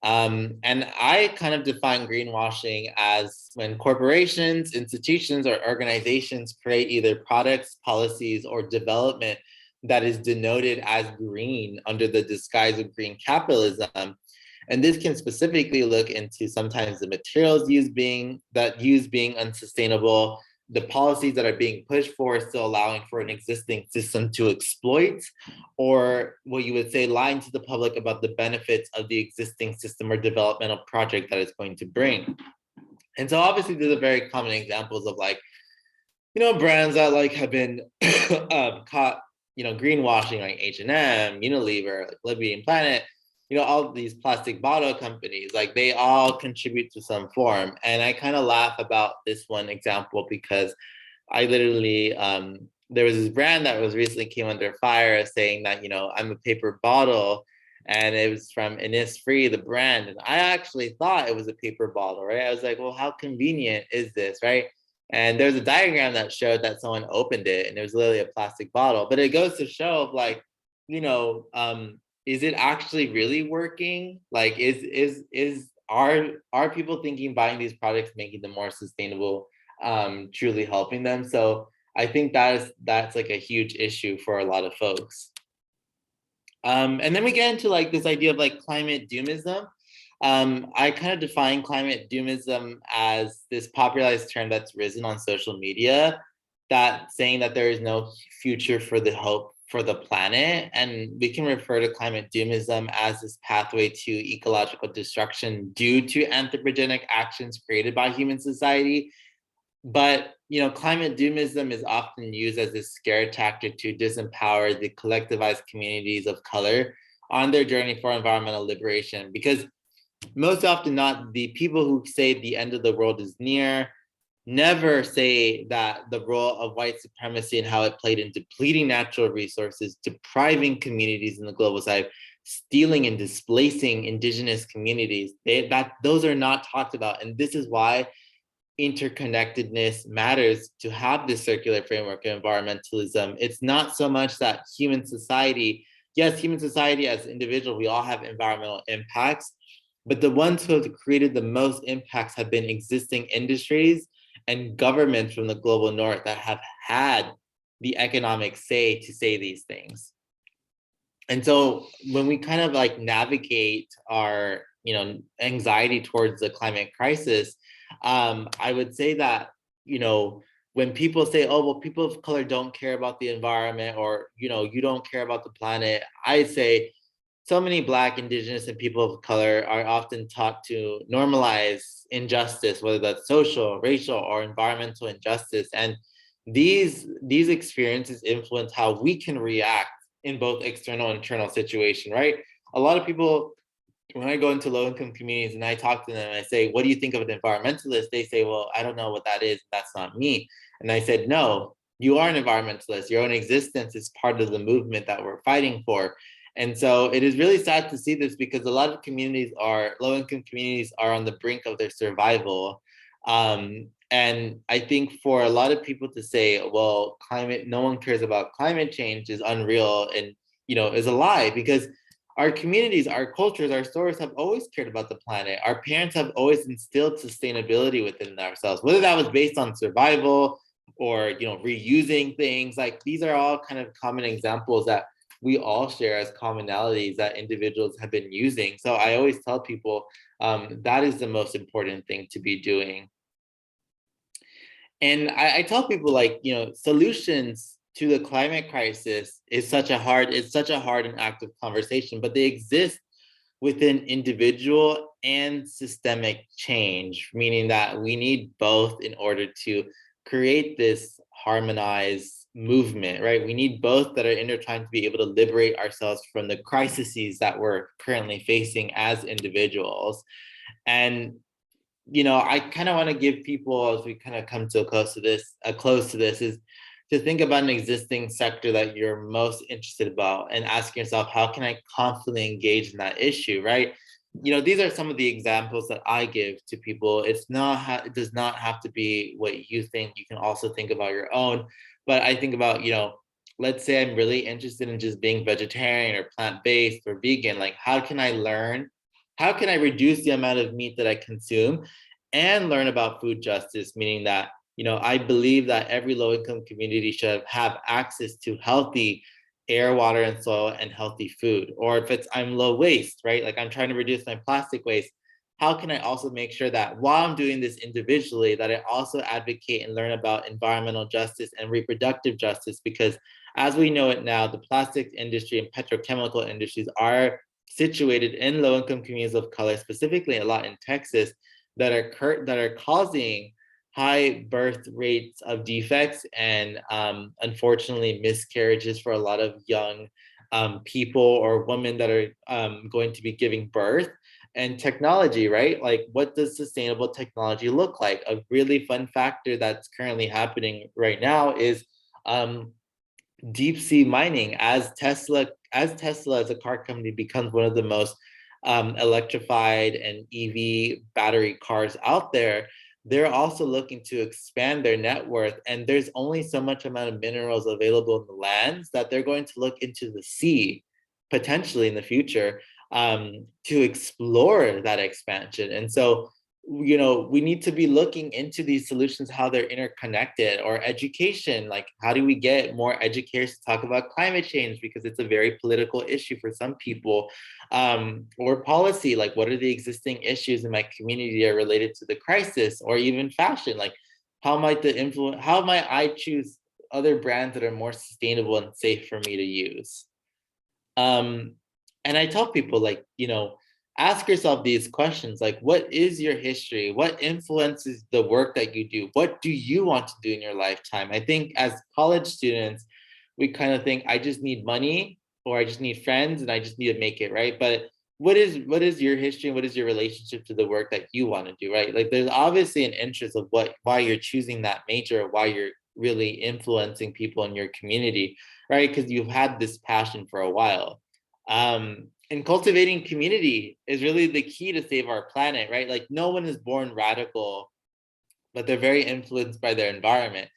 And I kind of define greenwashing as when corporations, institutions, or organizations create either products, policies, or development that is denoted as green under the disguise of green capitalism. And this can specifically look into sometimes the materials used being unsustainable, the policies that are being pushed for still allowing for an existing system to exploit, or what you would say lying to the public about the benefits of the existing system or developmental project that it's going to bring. And so obviously these are very common examples of like, brands that like have been caught, greenwashing, like H&M, Unilever, like Libyan Planet, all these plastic bottle companies, like they all contribute to some form. And I kind of laugh about this one example because I literally, there was this brand that was recently came under fire saying that, I'm a paper bottle, and it was from Innisfree, the brand. And I actually thought it was a paper bottle, right? I was like, well, how convenient is this, right? And there's a diagram that showed that someone opened it and it was literally a plastic bottle. But it goes to show like, is it actually really working? Like, are people thinking buying these products, making them more sustainable, truly helping them? So I think that's like a huge issue for a lot of folks. And then we get into like this idea of like climate doomism. I kind of define climate doomism as this popularized term that's risen on social media, that saying that there is no future for the hope for the planet. And we can refer to climate doomism as this pathway to ecological destruction due to anthropogenic actions created by human society. But, climate doomism is often used as a scare tactic to disempower the collectivized communities of color on their journey for environmental liberation. Because most often not, the people who say the end of the world is near, never say that the role of white supremacy and how it played in depleting natural resources, depriving communities in the global south, stealing and displacing indigenous communities, those are not talked about. And this is why interconnectedness matters to have this circular framework of environmentalism. It's not so much that human society, yes, human society as individuals, we all have environmental impacts, but the ones who have created the most impacts have been existing industries and governments from the global north that have had the economic say to say these things. And so when we kind of like navigate our, anxiety towards the climate crisis, I would say that, when people say, oh, well, people of color don't care about the environment, or, you don't care about the planet, I say so many Black, Indigenous, and people of color are often taught to normalize injustice, whether that's social, racial, or environmental injustice. And these experiences influence how we can react in both external and internal situation, right? A lot of people, when I go into low-income communities and I talk to them and I say, what do you think of an environmentalist? They say, well, I don't know what that is. That's not me. And I said, no, you are an environmentalist. Your own existence is part of the movement that we're fighting for. And so it is really sad to see this, because a lot of communities low-income communities are on the brink of their survival. And I think for a lot of people to say, well, no one cares about climate change is unreal and, is a lie, because our communities, our cultures, our stories have always cared about the planet. Our parents have always instilled sustainability within ourselves, whether that was based on survival or, reusing things. Like, these are all kind of common examples that we all share as commonalities that individuals have been using. So I always tell people that is the most important thing to be doing. And I tell people, like, solutions to the climate crisis is such a hard and active conversation, but they exist within individual and systemic change, meaning that we need both in order to create this harmonized movement, right? We need both that are intertwined to be able to liberate ourselves from the crises that we're currently facing as individuals. And I kind of want to give people, as we kind of come to a close to this, is to think about an existing sector that you're most interested about and ask yourself, how can I confidently engage in that issue, right? These are some of the examples that I give to people. It does not have to be what you think. You can also think about your own. But I think about, let's say I'm really interested in just being vegetarian or plant-based or vegan. Like, how can I reduce the amount of meat that I consume and learn about food justice, meaning that, I believe that every low-income community should have access to healthy air, water, and soil, and healthy food. Or if I'm low waste, right? Like, I'm trying to reduce my plastic waste. How can I also make sure that while I'm doing this individually, that I also advocate and learn about environmental justice and reproductive justice? Because as we know it now, the plastics industry and petrochemical industries are situated in low-income communities of color, specifically a lot in Texas, that are causing high birth rates of defects and unfortunately miscarriages for a lot of young people or women that are going to be giving birth. And technology, right? Like, what does sustainable technology look like? A really fun factor that's currently happening right now is deep sea mining. As Tesla as a car company becomes one of the most electrified and EV battery cars out there, they're also looking to expand their net worth. And there's only so much amount of minerals available in the lands that they're going to look into the sea, potentially in the future, to explore that expansion. And so, we need to be looking into these solutions, how they're interconnected. Or education, like, how do we get more educators to talk about climate change, because it's a very political issue for some people. Or policy, like, what are the existing issues in my community that are related to the crisis? Or even fashion, like, how might I choose other brands that are more sustainable and safe for me to use? And I tell people, like, ask yourself these questions, like, what is your history? What influences the work that you do? What do you want to do in your lifetime? I think as college students, we kind of think, I just need money, or I just need friends, and I just need to make it, right? But what is your history and what is your relationship to the work that you want to do, right? Like there's obviously an interest of why you're choosing that major, or why you're really influencing people in your community, right? Because you've had this passion for a while. And cultivating community is really the key to save our planet, right? Like no one is born radical, but they're very influenced by their environment.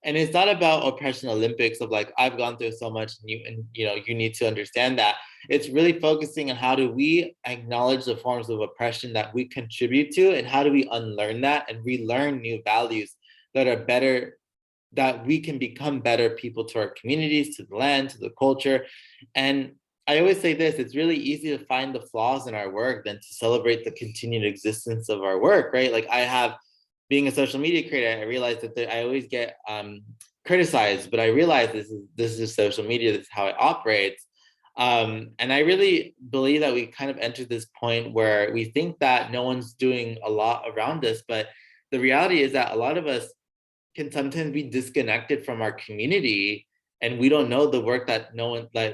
And it's not about oppression Olympics of like, I've gone through so much and you need to understand that. It's really focusing on how do we acknowledge the forms of oppression that we contribute to, and how do we unlearn that and relearn new values that are better, that we can become better people to our communities, to the land, to the culture. And I always say this, it's really easy to find the flaws in our work than to celebrate the continued existence of our work, right? Like I have, being a social media creator, I realized that I always get criticized, but I realize this is social media, this is how it operates. And I really believe that we kind of entered this point where we think that no one's doing a lot around us, but the reality is that a lot of us can sometimes be disconnected from our community, and we don't know the work that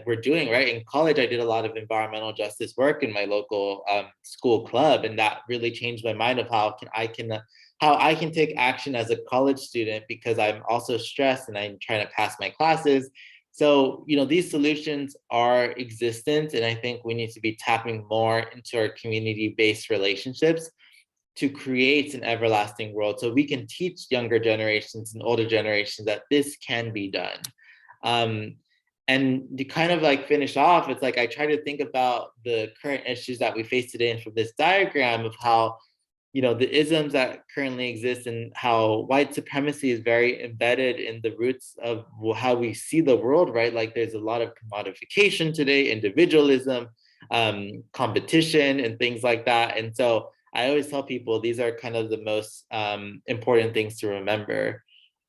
we're doing, right? In college, I did a lot of environmental justice work in my local school club, and that really changed my mind of how I can take action as a college student, because I'm also stressed and I'm trying to pass my classes. So, these solutions are existent, and I think we need to be tapping more into our community-based relationships to create an everlasting world, so we can teach younger generations and older generations that this can be done. And to kind of like finish off, it's like I try to think about the current issues that we face today, and from this diagram of how the isms that currently exist, and how white supremacy is very embedded in the roots of how we see the world, right? Like there's a lot of commodification today, individualism, competition, and things like that. And so I always tell people these are kind of the most important things to remember.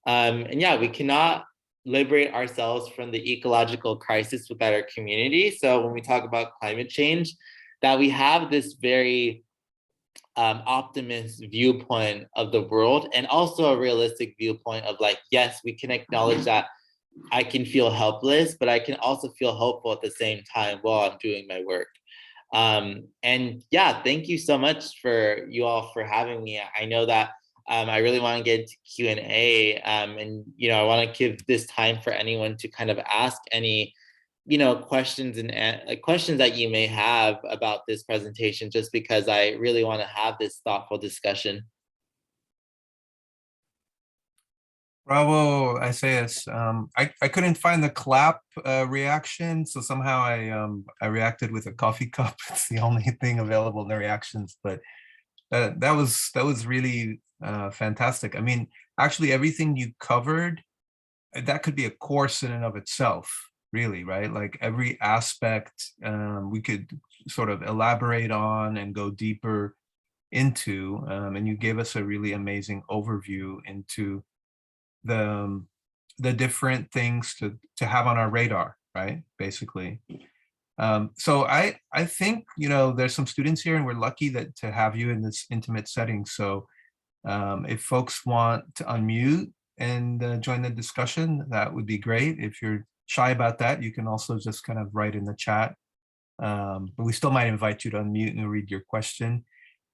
And yeah, we cannot liberate ourselves from the ecological crisis without our community. So when we talk about climate change, that we have this very optimist viewpoint of the world, and also a realistic viewpoint of like, yes, we can acknowledge that I can feel helpless, but I can also feel hopeful at the same time while I'm doing my work. And yeah, thank you so much for you all for having me. I know that I really want to get into Q&A, and I want to give this time for anyone to kind of ask any questions and questions that you may have about this presentation, just because I really want to have this thoughtful discussion. Bravo, Isaias. I couldn't find the clap reaction, so somehow I reacted with a coffee cup. It's the only thing available in the reactions, but that was really fantastic. I mean, actually, everything you covered, that could be a course in and of itself, really, right? Like every aspect we could sort of elaborate on and go deeper into, and you gave us a really amazing overview into the different things to have on our radar, right? Basically. So I think, there's some students here, and we're lucky to have you in this intimate setting. So if folks want to unmute and join the discussion, that would be great. If you're shy about that, you can also just kind of write in the chat. But we still might invite you to unmute and read your question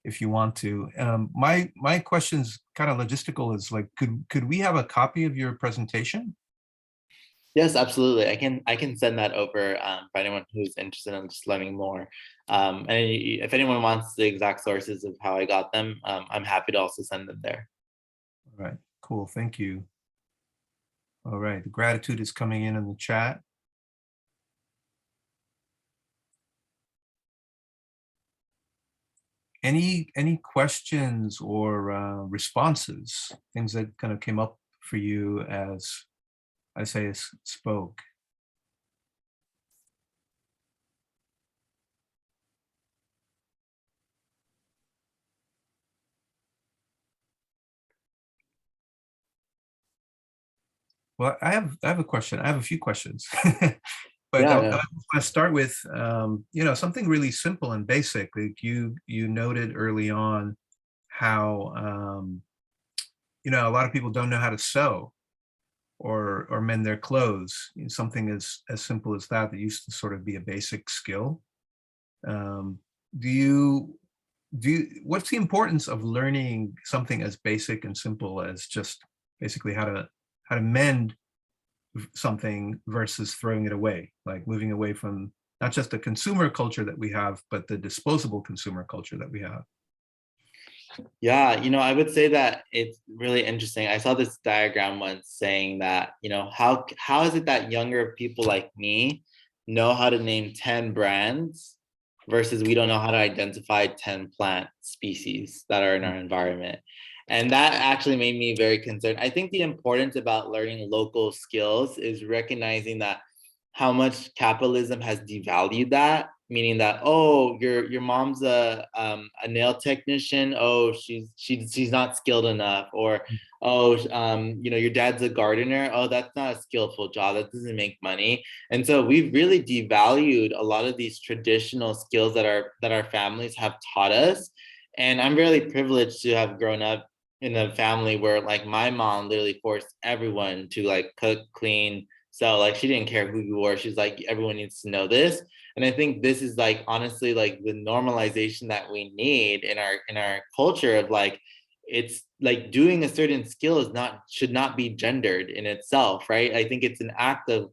if you want to. My question's kind of logistical, is like, could we have a copy of your presentation? Yes, absolutely. I can send that over for anyone who's interested in just learning more. And if anyone wants the exact sources of how I got them, I'm happy to also send them there. All right, cool, thank you. All right, the gratitude is coming in the chat. Any questions or responses, things that kind of came up for you as Isaias spoke? Well, I have a question. I have a few questions, but Yeah, I want to start with something really simple and basic. Like you noted early on how a lot of people don't know how to sew or mend their clothes. Something as simple as that used to sort of be a basic skill. what's the importance of learning something as basic and simple as just basically how to mend something versus throwing it away, like moving away from not just the consumer culture that we have, but the disposable consumer culture that we have? Yeah, I would say that it's really interesting. I saw this diagram once saying that, how is it that younger people like me know how to name 10 brands versus we don't know how to identify 10 plant species that are in our environment? And that actually made me very concerned. I think the importance about learning local skills is recognizing that how much capitalism has devalued that, meaning that, oh, your mom's a nail technician, oh, she's not skilled enough, or oh, your dad's a gardener, oh, that's not a skillful job, that doesn't make money. And so we've really devalued a lot of these traditional skills that our families have taught us. And I'm really privileged to have grown up in a family where like my mom literally forced everyone to like cook, clean. So like she didn't care who you were. She's like, everyone needs to know this. And I think this is like honestly like the normalization that we need in our culture of like, it's like doing a certain skill should not be gendered in itself, right? I think it's an act of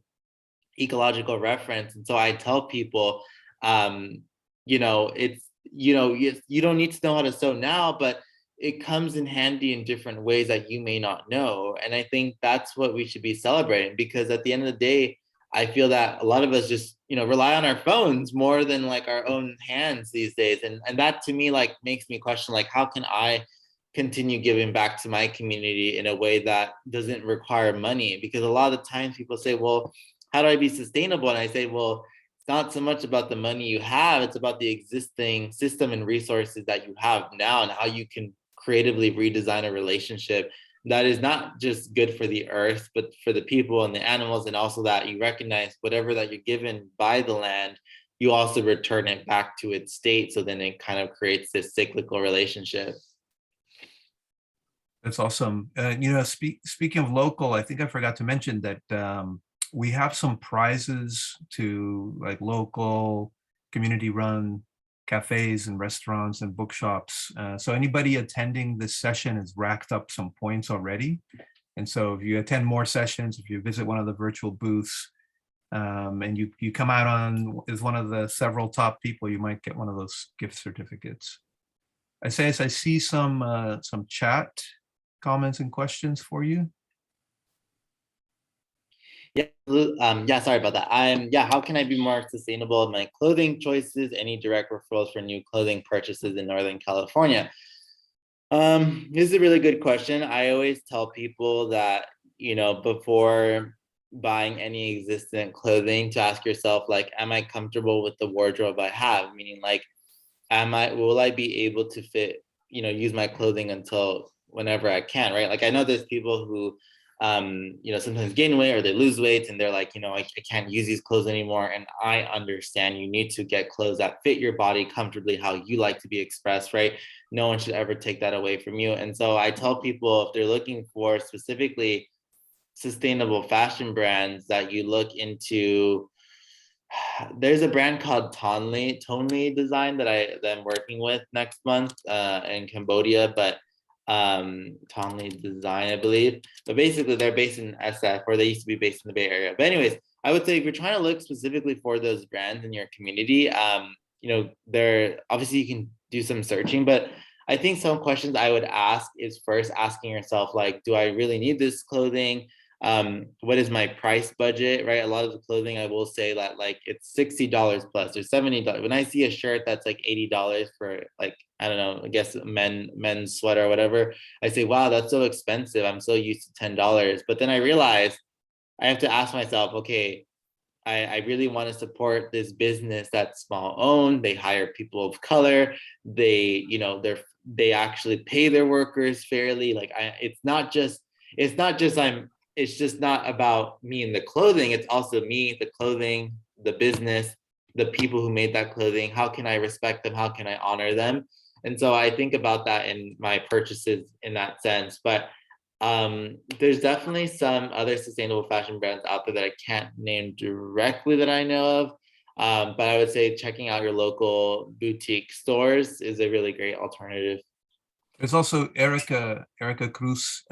ecological reference. And so I tell people, it's you don't need to know how to sew now, but it comes in handy in different ways that you may not know. And I think that's what we should be celebrating, because at the end of the day, I feel that a lot of us just, rely on our phones more than like our own hands these days. And that to me, like makes me question, like, how can I continue giving back to my community in a way that doesn't require money? Because a lot of the times people say, well, how do I be sustainable? And I say, well, it's not so much about the money you have, it's about the existing system and resources that you have now and how you can creatively redesign a relationship that is not just good for the earth, but for the people and the animals, and also that you recognize whatever that you're given by the land, you also return it back to its state. So then it kind of creates this cyclical relationship. That's awesome. Speaking of local, I think I forgot to mention that we have some prizes to like local community-run cafes and restaurants and bookshops. So anybody attending this session has racked up some points already. And so if you attend more sessions, if you visit one of the virtual booths, and you come out as one of the several top people, you might get one of those gift certificates. I see some chat comments and questions for you. Yeah, sorry about that. How can I be more sustainable in my clothing choices? Any direct referrals for new clothing purchases in Northern California? This is a really good question. I always tell people that, before buying any existent clothing, to ask yourself, like, am I comfortable with the wardrobe I have? Meaning like, will I be able to fit, use my clothing until whenever I can, right? Like I know there's people who sometimes gain weight or they lose weight and they're like, I can't use these clothes anymore. And I understand you need to get clothes that fit your body comfortably, how you like to be expressed, right? No one should ever take that away from you. And so I tell people, if they're looking for specifically sustainable fashion brands, that you look into, there's a brand called Tonely Design that I'm working with next month in Cambodia, but Tonely Design, I believe. But basically they're based in SF, or they used to be based in the Bay Area. But anyways, I would say if you're trying to look specifically for those brands in your community, there obviously you can do some searching, but I think some questions I would ask is first asking yourself, like, do I really need this clothing? What is my price budget, right? A lot of the clothing, I will say that like it's $60 plus or $70. When I see a shirt that's like $80 for like, I don't know, I guess men's sweater or whatever, I say, wow, that's so expensive. I'm so used to $10. But then I realize I have to ask myself, okay, I really want to support this business that's small owned. They hire people of color. They actually pay their workers fairly. Like it's just not about me and the clothing. It's also me, the clothing, the business, the people who made that clothing. How can I respect them? How can I honor them? And so I think about that in my purchases in that sense. But there's definitely some other sustainable fashion brands out there that I can't name directly that I know But I would say checking out your local boutique stores is a really great alternative. There's also Erica Cruz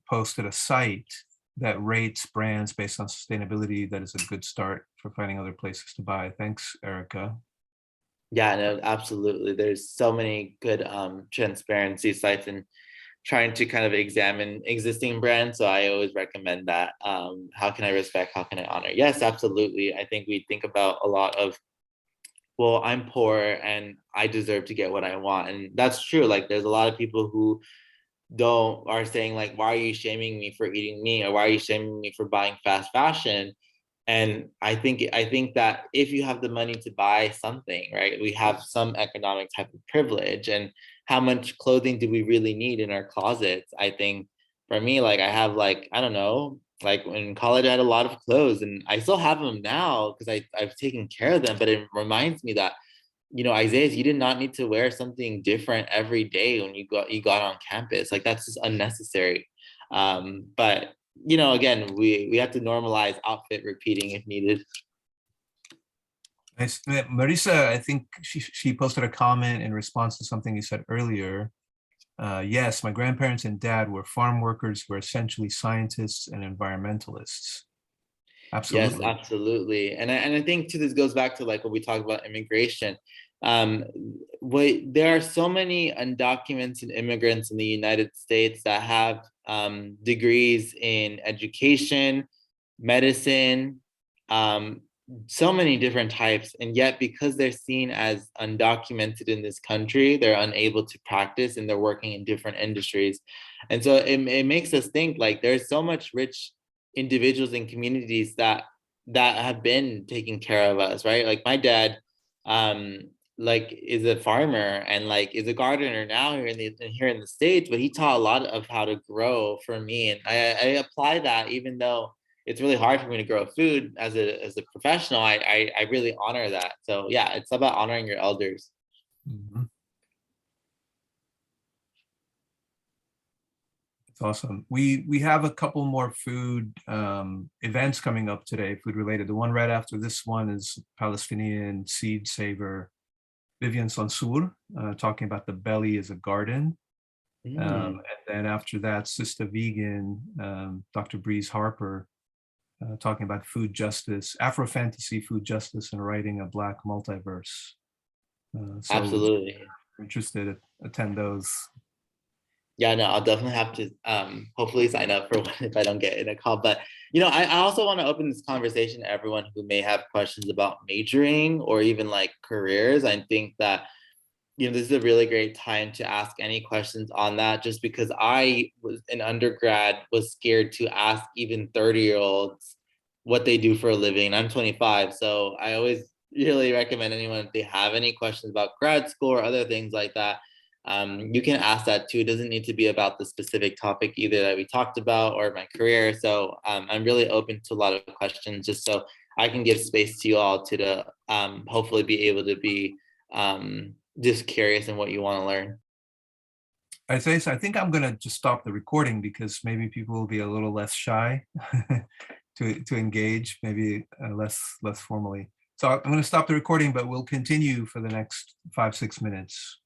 posted a site that rates brands based on sustainability. That is a good start for finding other places to buy. Thanks, Erica. Yeah, no, absolutely. There's so many good transparency sites and trying to kind of examine existing brands. So I always recommend that. How can I respect? How can I honor? Yes, absolutely. I think we think about a lot of, well, I'm poor and I deserve to get what I want. And that's true. Like there's a lot of people who are saying like, why are you shaming me for eating meat? Or why are you shaming me for buying fast fashion? And I think that if you have the money to buy something, right, we have some economic type of privilege. And how much clothing do we really need in our closets? I think for me, like I have like, I don't know, like in college I had a lot of clothes and I still have them now because I've taken care of them. But it reminds me that, Isaias, you did not need to wear something different every day when you got on campus. Like that's just unnecessary. But again, we have to normalize outfit repeating if needed. Nice. Marisa, I think she posted a comment in response to something you said earlier. Yes, my grandparents and dad were farm workers who were essentially scientists and environmentalists. Absolutely. Yes, absolutely. And I think too, this goes back to like when we talk about immigration. There are so many undocumented immigrants in the United States that have degrees in education, medicine, so many different types. And yet because they're seen as undocumented in this country, they're unable to practice and they're working in different industries. And so it makes us think like there's so much rich individuals and communities that have been taking care of us, right? Like my dad like is a farmer and like is a gardener now here in the States, but he taught a lot of how to grow for me. And I apply that even though it's really hard for me to grow food as a professional. I really honor that. So yeah, it's about honoring your elders. Mhm. That's awesome. We have a couple more food events coming up today, food related. The one right after this one is Palestinian seed saver Vivian Sansour talking about the belly as a garden. And then after that, Sister Vegan, Dr. Breeze Harper, talking about food justice, Afro fantasy, food justice, and writing a Black multiverse. So Absolutely. if you're interested, attend those. Yeah, no, I'll definitely have to hopefully sign up for one if I don't get in a call. But I also want to open this conversation to everyone who may have questions about majoring or even like careers. I think that this is a really great time to ask any questions on that, just because I was an undergrad, was scared to ask even 30-year-olds what they do for a living. I'm 25, so I always really recommend anyone if they have any questions about grad school or other things like that, you can ask that too. It doesn't need to be about the specific topic either that we talked about or my career. So I'm really open to a lot of questions just so I can give space to you all to hopefully be able to be just curious in what you want to learn. I think I'm going to just stop the recording because maybe people will be a little less shy to engage, maybe less formally. So I'm going to stop the recording, but we'll continue for the next 5-6 minutes.